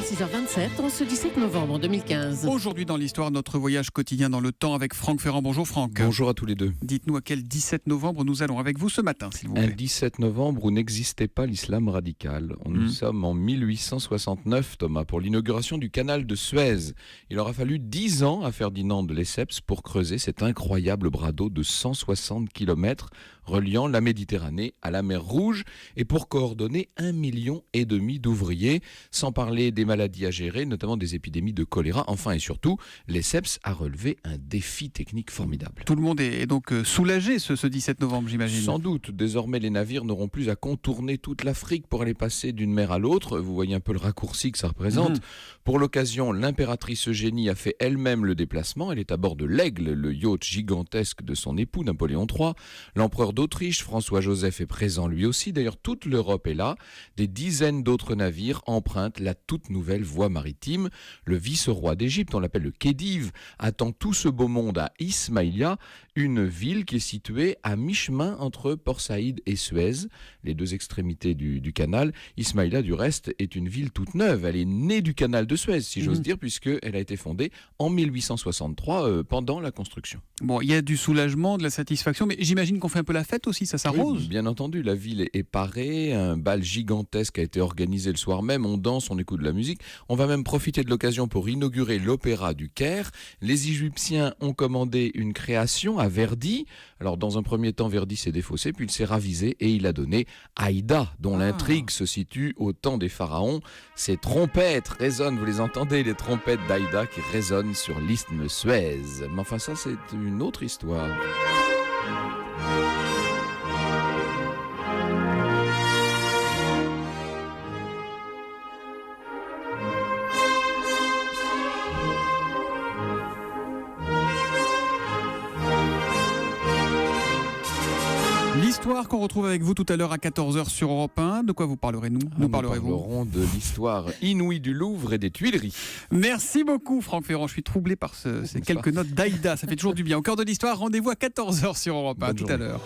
6h27, en ce 17 novembre 2015. Aujourd'hui dans l'histoire, notre voyage quotidien dans le temps avec Franck Ferrand. Bonjour Franck. Bonjour à tous les deux. Dites-nous à quel 17 novembre nous allons avec vous ce matin, s'il vous plaît. Un 17 novembre où n'existait pas l'islam radical. Nous sommes en 1869, Thomas, pour l'inauguration du canal de Suez. Il aura fallu 10 ans à Ferdinand de Lesseps pour creuser cet incroyable bras d'eau de 160 km reliant la Méditerranée à la mer Rouge et pour coordonner 1,5 million d'ouvriers, sans parler des maladies à gérer, notamment des épidémies de choléra. Enfin et surtout, Lesseps a relevé un défi technique formidable. Tout le monde est donc soulagé ce 17 novembre, j'imagine. Sans doute. Désormais, les navires n'auront plus à contourner toute l'Afrique pour aller passer d'une mer à l'autre. Vous voyez un peu le raccourci que ça représente. Pour l'occasion, l'impératrice Eugénie a fait elle-même le déplacement. Elle est à bord de l'Aigle, le yacht gigantesque de son époux Napoléon III. L'empereur d'Autriche, François-Joseph, est présent lui aussi. D'ailleurs, toute l'Europe est là. Des dizaines d'autres navires empruntent la toute nouvelle voie maritime. Le vice-roi d'Égypte, on l'appelle le Khedive, attend tout ce beau monde à Ismaïlia, une ville qui est située à mi-chemin entre Port Saïd et Suez, les deux extrémités du canal. Ismaïlia, du reste, est une ville toute neuve. Elle est née du canal de Suez, si j'ose dire, puisqu'elle a été fondée en 1863 pendant la construction. Bon, il y a du soulagement, de la satisfaction, mais j'imagine qu'on fait un peu la fête aussi, ça s'arrose. Oui, bien entendu, la ville est parée, un bal gigantesque a été organisé le soir même, on danse, on écoute de la musique. On va même profiter de l'occasion pour inaugurer l'Opéra du Caire. Les Égyptiens ont commandé une création à Verdi. Alors dans un premier temps, Verdi s'est défaussé, puis il s'est ravisé et il a donné Aïda, dont l'intrigue se situe au temps des pharaons. Ces trompettes résonnent, vous les entendez, les trompettes d'Aïda qui résonnent sur l'isthme Suez. Mais enfin ça, c'est une autre histoire. L'histoire qu'on retrouve avec vous tout à l'heure à 14h sur Europe 1. De quoi vous parlerez-nous Nous parlerons de l'histoire inouïe du Louvre et des Tuileries. Merci beaucoup Franck Ferrand. Je suis troublé par ces quelques notes d'Aïda. Ça fait toujours du bien. Au cœur de l'histoire, rendez-vous à 14h sur Europe 1. Tout à l'heure.